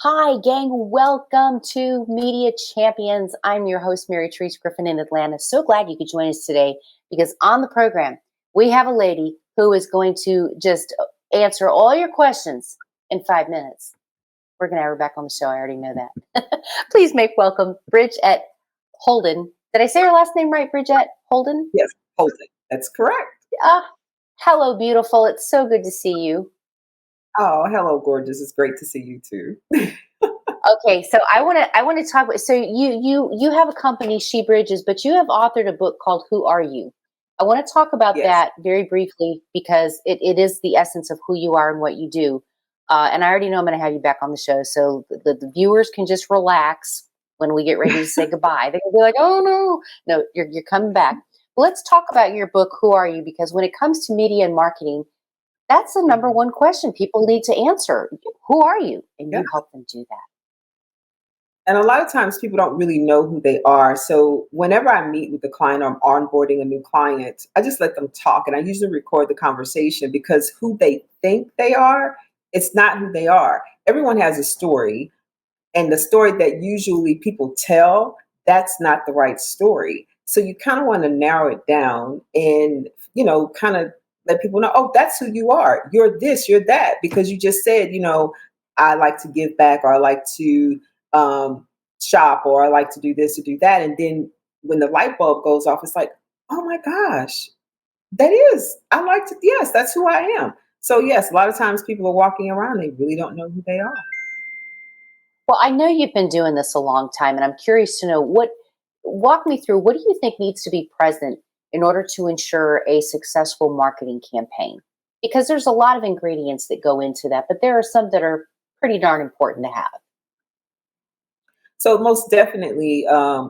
Hi, gang. Welcome to Media Champions. I'm your host, Mary Therese Griffin in Atlanta. So glad you could join us today because on the program, we have a lady who is going to just answer all your questions in 5 minutes. We're going to have her back on the show. I already know that. Please make welcome Bridgett Holden. Did I say her last name right, Bridgett Holden? Yes, Holden. That's correct. Uh, Hello, beautiful. It's so good to see you. Oh, hello, gorgeous. It's great to see you too. Okay, so I want to talk about, so you have a company, She Bridges, but you have authored a book called Who Are You? I want to talk about Yes. that very briefly because it is the essence of who you are and what you do. And I already know I'm going to have you back on the show, so the viewers can just relax when we get ready to say goodbye. They can be like, "Oh no, you're coming back." Well, let's talk about your book, Who Are You? Because when it comes to media and marketing, that's the number one question people need to answer. Who are you? And Yeah. you help them do that. And a lot of times people don't really know who they are. So whenever I meet with a client or I'm onboarding a new client, I just let them talk and I usually record the conversation because who they think they are, it's not who they are. Everyone has a story, and the story that usually people tell, that's not the right story. So you kind of want to narrow it down and, kind of let people know, oh, that's who you are. You're this, you're that, because you just said, I like to give back, or I like to um, shop, or I like to do this or do that. And then when the light bulb goes off, it's like, oh my gosh, I like to, yes, that's who I am. So yes, a lot of times people are walking around, they really don't know who they are. Well, I know you've been doing this a long time, and I'm curious to know walk me through what do you think needs to be present in order to ensure a successful marketing campaign? Because there's a lot of ingredients that go into that, but there are some that are pretty darn important to have. So most definitely, a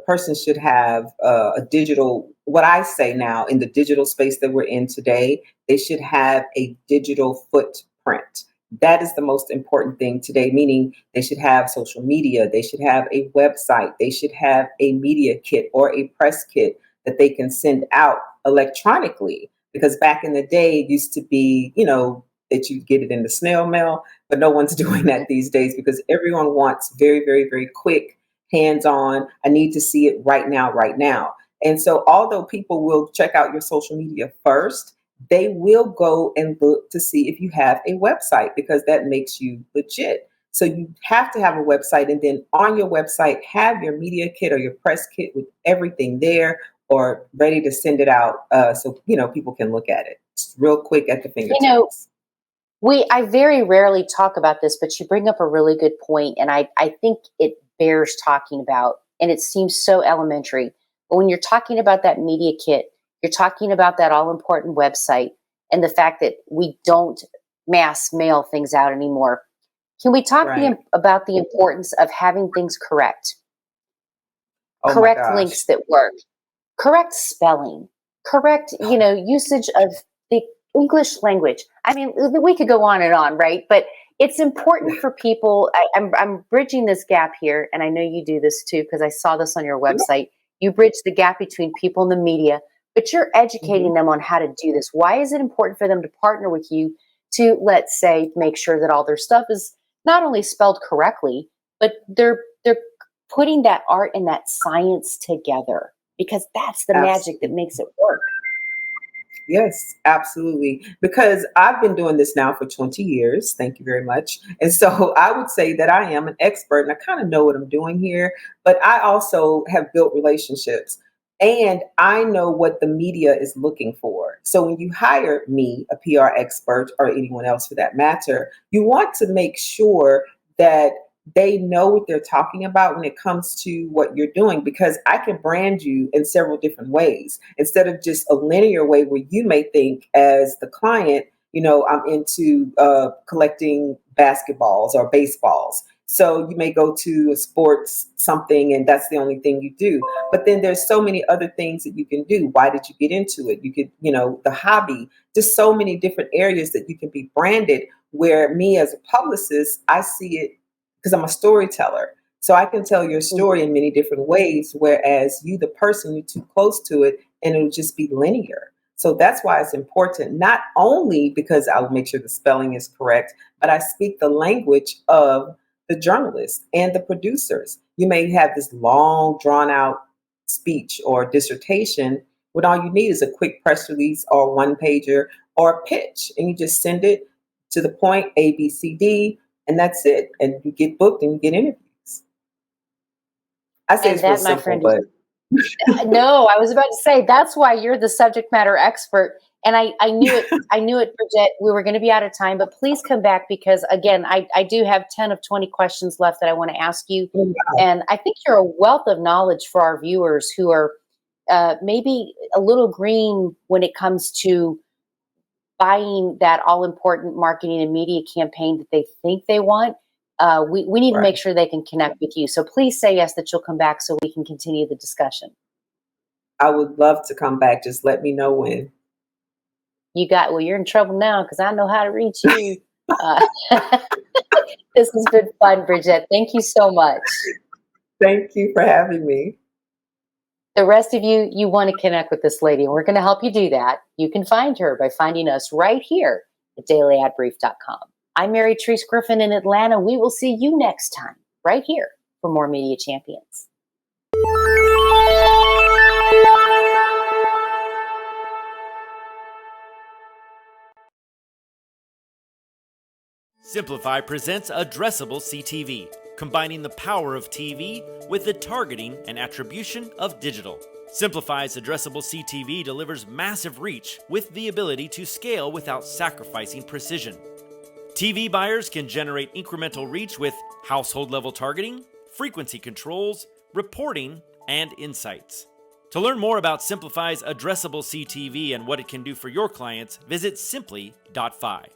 person should have a digital. What I say now in the digital space that we're in today, they should have a digital footprint. That is the most important thing today. Meaning, they should have social media. They should have a website. They should have a media kit or a press kit that they can send out electronically. Because back in the day, it used to be, that you get it in the snail mail, but no one's doing that these days because everyone wants very, very, very quick, hands on. I need to see it right now, right now. And so, although people will check out your social media first, they will go and look to see if you have a website because that makes you legit. So, you have to have a website, and then on your website, have your media kit or your press kit with everything there or ready to send it out so people can look at it. It's real quick at the You know, fingertips. I very rarely talk about this, but you bring up a really good point, and I think it bears talking about, and it seems so elementary. But when you're talking about that media kit, you're talking about that all important website and the fact that we don't mass mail things out anymore. Can we talk Right. about the importance of having things correct? Oh my Correct gosh. links that work, correct spelling, correct, usage of the English language. I mean, we could go on, right? But it's important for people. I'm bridging this gap here, and I know you do this too because I saw this on your website. You bridge the gap between people and the media, but you're Mhm. educating them on how to do this. Why is it important for them to partner with you to, let's say, make sure that all their stuff is not only spelled correctly, but they're putting that art and that science together because that's the magic that Absolutely. makes it work. Yes, absolutely. Because I've been doing this now for 20 years. Thank you very much. And so I would say that I am an expert and I kind of know what I'm doing here, but I also have built relationships and I know what the media is looking for. So when you hire me, a PR expert, or anyone else for that matter, you want to make sure that they know what they're talking about when it comes to what you're doing because I can brand you in several different ways instead of just a linear way where you may think as the client, I'm into collecting basketballs or baseballs. So you may go to a sports something and that's the only thing you do. But then there's so many other things that you can do. Why did you get into it? You could, the hobby, just so many different areas that you can be branded where me as a publicist, I see it because I'm a storyteller. So I can tell your story in many different ways, whereas you, the person, you're too close to it and it'll just be linear. So that's why it's important, not only because I'll make sure the spelling is correct, but I speak the language of the journalists and the producers. You may have this long, drawn out speech or dissertation when all you need is a quick press release or one pager or a pitch, and you just send it to the point, A, B, C, D, and that's it. And you get booked and you get interviews. I say And it's real that, my simple, friend, but no, I was about to say that's why you're the subject matter expert. And I knew it. I knew it, Bridgett. We were going to be out of time, but please come back because again, I do have 10 of 20 questions left that I want to ask you. And I think you're a wealth of knowledge for our viewers who are maybe a little green when it comes to buying that all important marketing and media campaign that they think they want. We need to make right. sure they can connect with you. So please say yes that you'll come back so we can continue the discussion. I would love to come back. Just let me know when. Well, you're in trouble now because I know how to reach you. Uh, this has been fun, Bridgett. Thank you so much. Thank you for having me. The rest of you, you want to connect with this lady, and we're going to help you do that. You can find her by finding us right here at dailyadbrief.com. I'm Mary Treese Griffin in Atlanta. We will see you next time right here for more Media Champions. Simplify presents Addressable CTV, combining the power of TV with the targeting and attribution of digital. Simplify's Addressable CTV delivers massive reach with the ability to scale without sacrificing precision. TV buyers can generate incremental reach with household-level targeting, frequency controls, reporting, and insights. To learn more about Simplify's Addressable CTV and what it can do for your clients, visit simply.fi.